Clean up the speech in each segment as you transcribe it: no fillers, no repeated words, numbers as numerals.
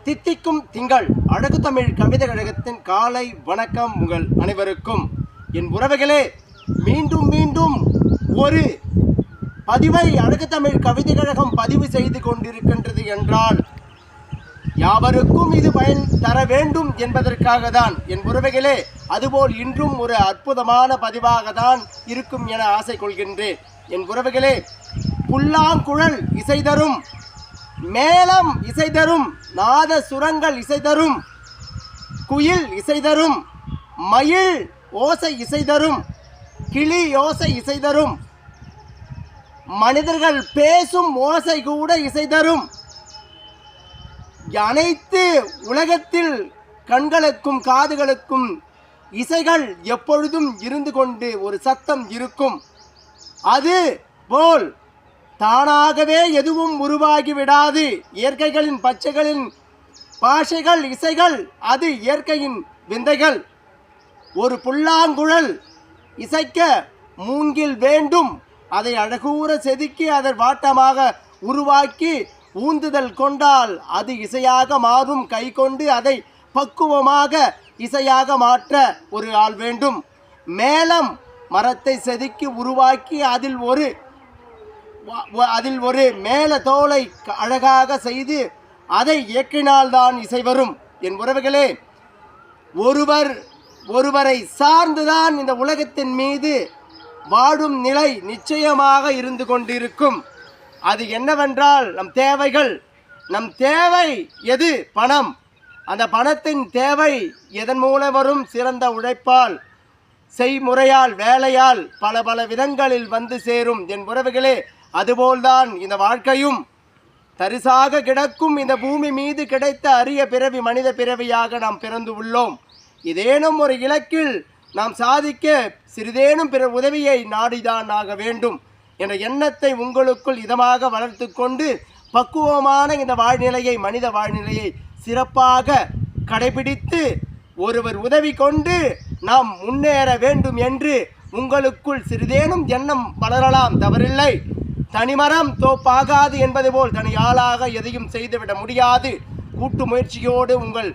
தித்திக்கும் திங்கள் அழகு தமிழ் கவிதை கழகத்தின் காலை வணக்கம் உங்கள் அனைவருக்கும். என் உறவுகளே, மீண்டும் மீண்டும் ஒரு பதிவை அழகு தமிழ் கவிதை கழகம் பதிவு செய்து கொண்டிருக்கின்றது என்றால் யாவருக்கும் இது பயன் தர வேண்டும் என்பதற்காக தான் என் உறவுகளே. அதுபோல் இன்றும் ஒரு அற்புதமான பதிவாக தான் இருக்கும் என ஆசை கொள்கின்றேன். என் உறவுகளே, புல்லாங்குழல் இசை தரும், மேளம் இசை தரும், நாத சுரங்கள் இசை தரும், குயில் இசை தரும், மயில் ஓசை இசை தரும், கிளி ஓசை இசை தரும், மனிதர்கள் பேசும் ஓசை கூட இசை தரும். அனைத்து உலகத்தில் கண்களுக்கும் காதுகளுக்கும் இசைகள் எப்பொழுதும் இருந்து கொண்டு ஒரு சத்தம் இருக்கும். அது போல் தானாகவே எதுவும் உருவாகி விடாது. இயற்கைகளின் பச்சைகளின் பாஷைகள் இசைகள் அது இயற்கையின் விந்தைகள். ஒரு புல்லாங்குழல் இசைக்க மூங்கில் வேண்டும். அதை அழகூற செதுக்கி அதை வாட்டமாக உருவாக்கி ஊந்துதல் கொண்டால் அது இசையாக மாறும். கை கொண்டு அதை பக்குவமாக இசையாக மாற்ற ஒரு ஆள் வேண்டும். மேளம் மரத்தை செதுக்கி உருவாக்கி அதில் ஒரு மேல தோலை அழகாக செய்து அதை இயக்கினால்தான் இசை வரும். என் உறவுகளே, ஒருவரை சார்ந்துதான் இந்த உலகத்தின் மீது வாழும் நிலை நிச்சயமாக இருந்து கொண்டிருக்கும். அது என்னவென்றால் நம் தேவை எது? பணம். அந்த பணத்தின் தேவை எதன் மூலம் வரும்? சிறந்த உழைப்பால், செய்முறையால், வேலையால், பல விதங்களில் வந்து சேரும். என் உறவுகளே, அதுபோல்தான் இந்த வாழ்க்கையும். தரிசாக கிடக்கும் இந்த பூமி மீது கிடைத்த அரிய பிறவி மனித பிறவியாக நாம் பிறந்து உள்ளோம். இதேனும் ஒரு இலக்கில் நாம் சாதிக்க சிறிதேனும் பிற உதவியை நாடிதான் ஆக வேண்டும் என்ற எண்ணத்தை உங்களுக்குள் இதமாக வளர்த்து கொண்டு பக்குவமான இந்த வாழ்நிலையை, மனித வாழ்நிலையை சிறப்பாக கடைபிடித்து ஒருவர் உதவி கொண்டு நாம் முன்னேற வேண்டும் என்று உங்களுக்குள் சிறிதேனும் எண்ணம் வளரலாம், தவறில்லை. தனிமரம் தோப்பாகாது என்பது போல் தனியாளாக எதையும் செய்துவிட முடியாது. கூட்டு முயற்சியோடு உங்கள்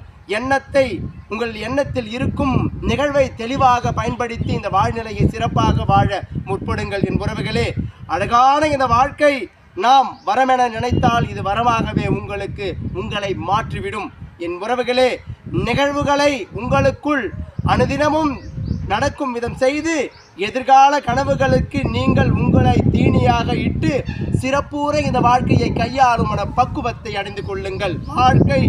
எண்ணத்தில் இருக்கும் நிகழ்வை தெளிவாக பயன்படுத்தி இந்த வாழ்நிலையை சிறப்பாக வாழ முற்படுங்கள். என் உறவுகளே, அழகான இந்த வாழ்க்கை நாம் வரமென நினைத்தால் இது வரமாகவே உங்களை மாற்றிவிடும். என் உறவுகளே, நிகழ்வுகளை உங்களுக்குள் அனுதினமும் நடக்கும் விதம் செய்து எதிர்கால கனவுகளுக்கு நீங்கள் உங்களை தீனியாக இட்டு சிறப்பூர இந்த வாழ்க்கையை கையாளும் பக்குவத்தை அடைந்து கொள்ளுங்கள். வாழ்க்கை